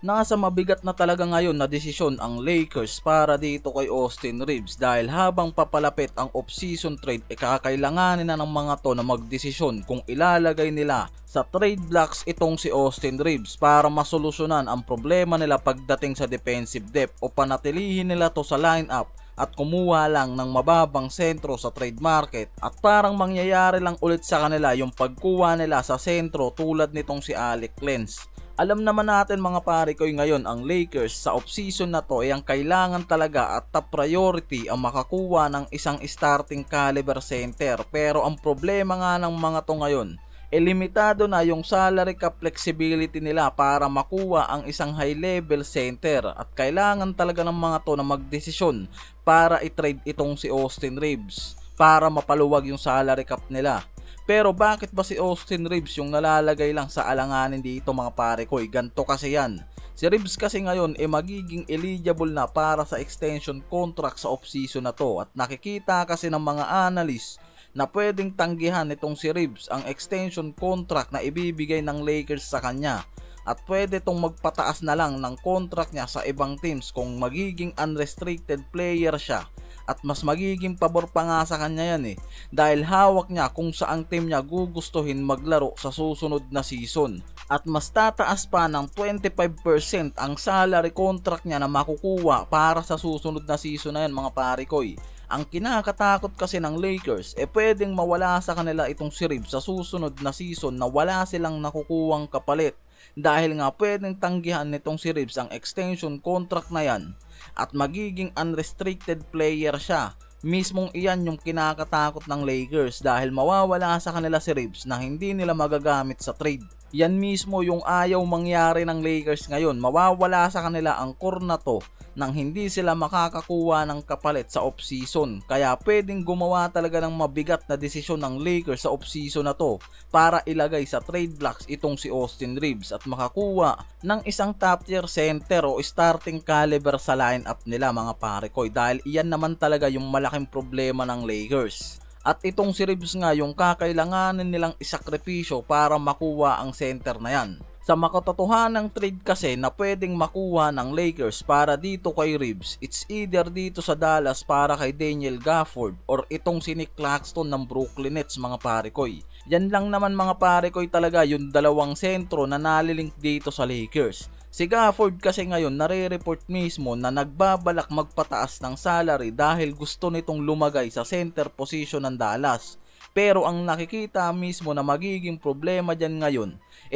Nasa mabigat na talaga ngayon na desisyon ang Lakers para dito kay Austin Reeves dahil habang papalapit ang off-season trade kakailanganin na ng mga to na magdesisyon kung ilalagay nila sa trade blocks itong si Austin Reeves para masolusyonan ang problema nila pagdating sa defensive depth o panatilihin nila to sa lineup at kumuha lang ng mababang sentro sa trade market at parang mangyayari lang ulit sa kanila yung pagkuha nila sa sentro tulad nitong si Alec Lenz. Alam naman natin mga pare ko ngayon ang Lakers sa off-season na to ay ang kailangan talaga at top priority ang makakuha ng isang starting caliber center, pero ang problema nga ng mga to ngayon limitado na yung salary cap flexibility nila para makuha ang isang high level center at kailangan talaga ng mga to na magdesisyon para i-trade itong si Austin Reeves para mapaluwag yung salary cap nila. Pero bakit ba si Austin Reeves yung nalalagay lang sa alanganin dito mga pare ko? Ganto kasi yan. Si Reeves kasi ngayon magiging eligible na para sa extension contract sa off-season na to at nakikita kasi ng mga analyst na pwedeng tanggihan nitong si Reeves ang extension contract na ibibigay ng Lakers sa kanya at pwede tong magpataas na lang ng contract niya sa ibang teams kung magiging unrestricted player siya. At mas magiging pabor pa nga sa kanya yan dahil hawak niya kung saang team niya gugustuhin maglaro sa susunod na season. At mas tataas pa ng 25% ang salary contract niya na makukuha para sa susunod na season na yan mga pare ko. Ang kinakatakot kasi ng Lakers pwedeng mawala sa kanila itong si Reeves sa susunod na season na wala silang nakukuhang kapalit dahil nga pwedeng tanggihan nitong si Reeves ang extension contract na yan at magiging unrestricted player siya. Mismong iyan yung kinakatakot ng Lakers dahil mawawala sa kanila si Reeves na hindi nila magagamit sa trade. Yan mismo yung ayaw mangyari ng Lakers ngayon. Mawawala sa kanila ang core na to nang hindi sila makakakuha ng kapalit sa off-season. Kaya pwedeng gumawa talaga ng mabigat na desisyon ng Lakers sa off-season na to para ilagay sa trade blocks itong si Austin Reeves at makakuha ng isang top tier center o starting caliber sa lineup nila mga pare ko. Dahil iyan naman talaga yung malaking problema ng Lakers. At itong si Reeves nga yung kakailanganin nilang isakripisyo para makuha ang center na yan. Sa makatotohanang trade kasi na pwedeng makuha ng Lakers para dito kay Reeves, it's either dito sa Dallas para kay Daniel Gafford or itong si Nick Claxton ng Brooklyn Nets mga parekoy. Yan lang naman mga parekoy talaga yung dalawang sentro na nalilink dito sa Lakers. Si Gafford kasi ngayon nare-report mismo na nagbabalak magpataas ng salary dahil gusto nitong lumagay sa center position ng Dallas. Pero ang nakikita mismo na magiging problema dyan ngayon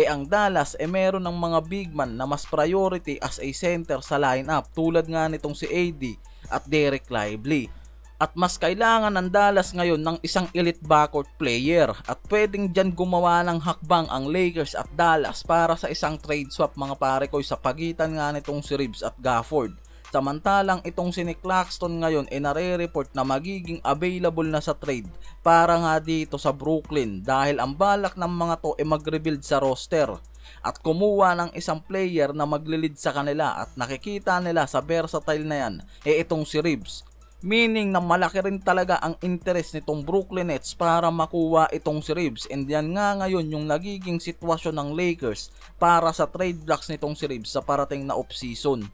ang Dallas meron ng mga big man na mas priority as a center sa lineup tulad nga nitong si AD at Derek Lively. At mas kailangan ng Dallas ngayon ng isang elite backcourt player at pwedeng dyan gumawa ng hakbang ang Lakers at Dallas para sa isang trade swap mga pare ko sa pagitan nga nitong si Reeves at Gafford. Samantalang itong si Nick Claxton ngayon nare-report na magiging available na sa trade para nga dito sa Brooklyn dahil ang balak ng mga to mag-rebuild sa roster at kumuha ng isang player na maglilid sa kanila at nakikita nila sa versatile na yan itong si Reeves. Meaning na malaki rin talaga ang interest nitong Brooklyn Nets para makuha itong si Reeves and yan nga ngayon yung nagiging sitwasyon ng Lakers para sa trade blocks nitong si Reeves sa parating na off-season.